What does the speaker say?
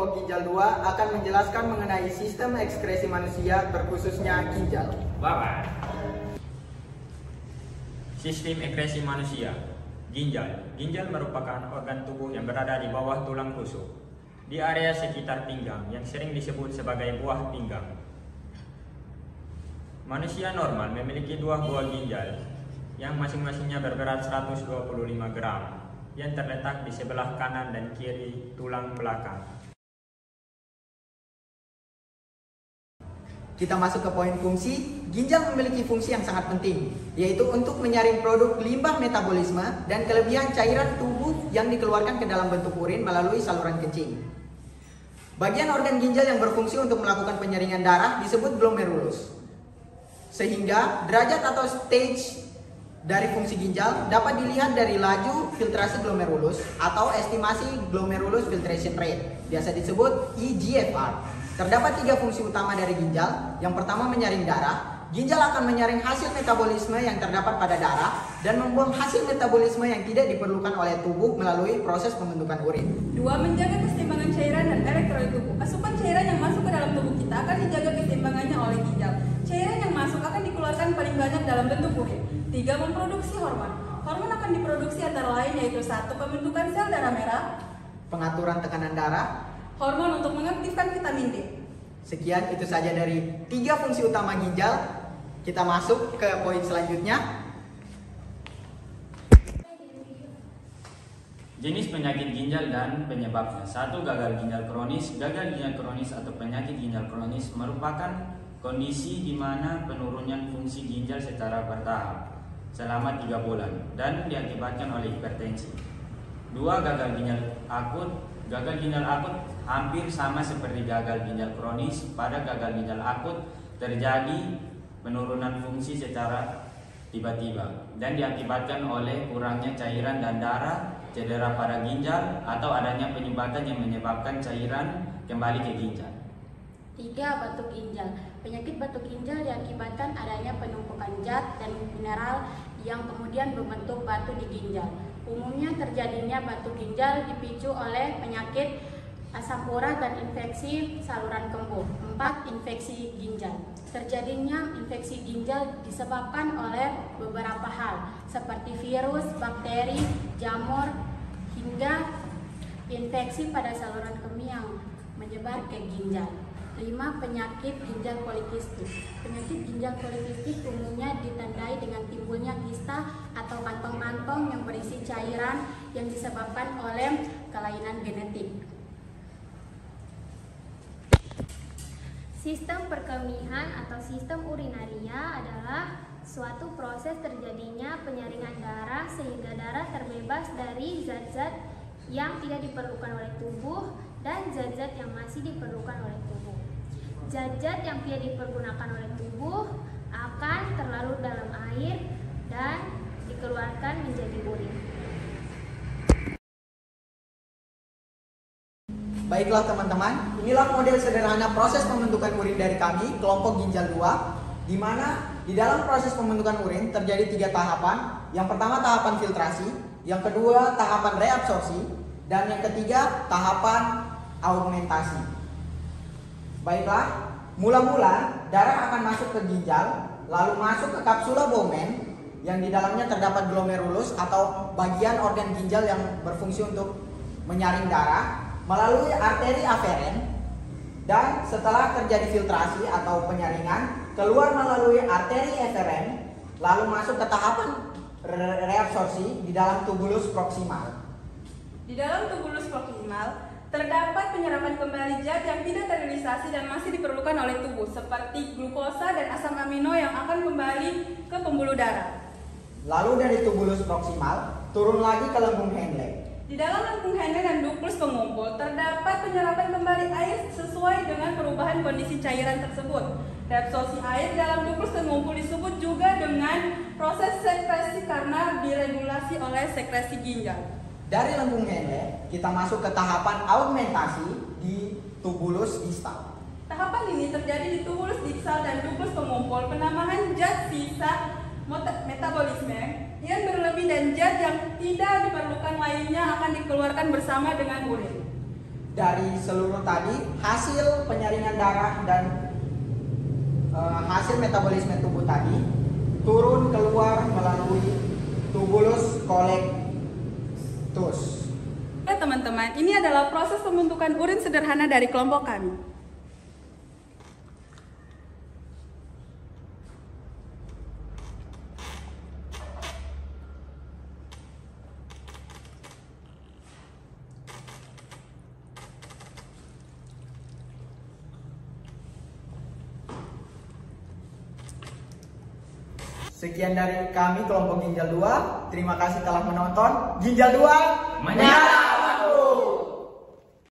kelompok ginjal 2 akan menjelaskan mengenai sistem ekskresi manusia, terkhususnya ginjal. Bapak. Sistem ekskresi manusia. Ginjal. Ginjal merupakan organ tubuh yang berada di bawah tulang rusuk, di area sekitar pinggang yang sering disebut sebagai buah pinggang. Manusia normal memiliki 2 buah ginjal yang masing-masingnya berberat 125 gram yang terletak di sebelah kanan dan kiri tulang belakang. Kita masuk ke poin fungsi. Ginjal memiliki fungsi yang sangat penting, yaitu untuk menyaring produk limbah metabolisme dan kelebihan cairan tubuh yang dikeluarkan ke dalam bentuk urin melalui saluran kencing. Bagian organ ginjal yang berfungsi untuk melakukan penyaringan darah disebut glomerulus. Sehingga derajat atau stage dari fungsi ginjal dapat dilihat dari laju filtrasi glomerulus atau estimasi glomerulus filtration rate, biasa disebut eGFR. Terdapat 3 fungsi utama dari ginjal. Yang pertama, menyaring darah. Ginjal akan menyaring hasil metabolisme yang terdapat pada darah dan membuang hasil metabolisme yang tidak diperlukan oleh tubuh melalui proses pembentukan urin. 2. Menjaga keseimbangan cairan dan elektrolit tubuh. Asupan cairan yang masuk ke dalam tubuh kita akan dijaga keseimbangannya oleh ginjal. Cairan yang masuk akan dikeluarkan paling banyak dalam bentuk urin. 3. Memproduksi hormon. Hormon akan diproduksi antara lain yaitu 1. Pembentukan sel darah merah, Pengaturan tekanan darah. hormon untuk mengaktifkan vitamin D. Sekian, itu saja dari 3 fungsi utama ginjal. Kita masuk ke poin selanjutnya. Jenis penyakit ginjal dan penyebabnya. 1. Gagal ginjal kronis. Gagal ginjal kronis atau penyakit ginjal kronis merupakan kondisi di mana penurunan fungsi ginjal secara bertahap selama 3 bulan dan diakibatkan oleh hipertensi. 2. Gagal ginjal akut. Gagal ginjal akut hampir sama seperti gagal ginjal kronis. Pada gagal ginjal akut terjadi penurunan fungsi secara tiba-tiba dan diakibatkan oleh kurangnya cairan dan darah, cedera pada ginjal, atau adanya penyumbatan yang menyebabkan cairan kembali ke ginjal. 3. Batuk ginjal. Penyakit batuk ginjal diakibatkan adanya penumpukan zat dan mineral yang kemudian membentuk batu di ginjal. Umumnya terjadinya batuk ginjal dipicu oleh penyakit asam urat dan infeksi saluran kemih. 4. Infeksi ginjal. Terjadinya infeksi ginjal disebabkan oleh beberapa hal seperti virus, bakteri, jamur, hingga infeksi pada saluran kemih yang menyebar ke ginjal. 5. Penyakit ginjal polikistik. Penyakit ginjal polikistik umumnya ditandai dengan timbulnya kista atau kantong-kantong yang berisi cairan yang disebabkan oleh kelainan genetik. Sistem perkemihan atau sistem urinaria adalah suatu proses terjadinya penyaringan darah sehingga darah terbebas dari zat-zat yang tidak diperlukan oleh tubuh dan zat-zat yang masih diperlukan oleh tubuh. Zat-zat yang tidak dipergunakan oleh tubuh akan terlarut dalam air dan dikeluarkan menjadi urin. Baiklah teman-teman, inilah model sederhana proses pembentukan urin dari kami, kelompok ginjal 2, di mana di dalam proses pembentukan urin terjadi 3 tahapan. Yang pertama tahapan filtrasi, yang kedua tahapan reabsorpsi, dan yang ketiga tahapan augmentasi. Baiklah, mula-mula darah akan masuk ke ginjal, lalu masuk ke kapsula Bowman yang di dalamnya terdapat glomerulus atau bagian organ ginjal yang berfungsi untuk menyaring darah, melalui arteri aferen, dan setelah terjadi filtrasi atau penyaringan keluar melalui arteri eferen, lalu masuk ke tahapan reabsorpsi di dalam tubulus proksimal. Di dalam tubulus proksimal terdapat penyerapan kembali zat yang tidak terrealisasi dan masih diperlukan oleh tubuh seperti glukosa dan asam amino yang akan kembali ke pembuluh darah. Lalu dari tubulus proksimal turun lagi ke lengkung Henle. Di dalam lengkung Henle dan duklus pengumpul terdapat penyerapan kembali air sesuai dengan perubahan kondisi cairan tersebut. Reabsorpsi air dalam duklus pengumpul disebut juga dengan proses sekresi karena diregulasi oleh sekresi ginjal. Dari lengkung Henle kita masuk ke tahapan augmentasi di tubulus distal. Tahapan ini terjadi di tubulus distal dan duklus pengumpul. Penambahan zat sisa metabolisme yang berlebih dan zat yang tidak diperlukan lainnya akan dikeluarkan bersama dengan urin. dari seluruh tadi, hasil penyaringan darah dan hasil metabolisme tubuh tadi turun keluar melalui tubulus collectus. Oke teman-teman, ini adalah proses pembentukan urin sederhana dari kelompok kami. Sekian dari kami kelompok Ginjal 2. Terima kasih telah menonton. Ginjal 2 menyala!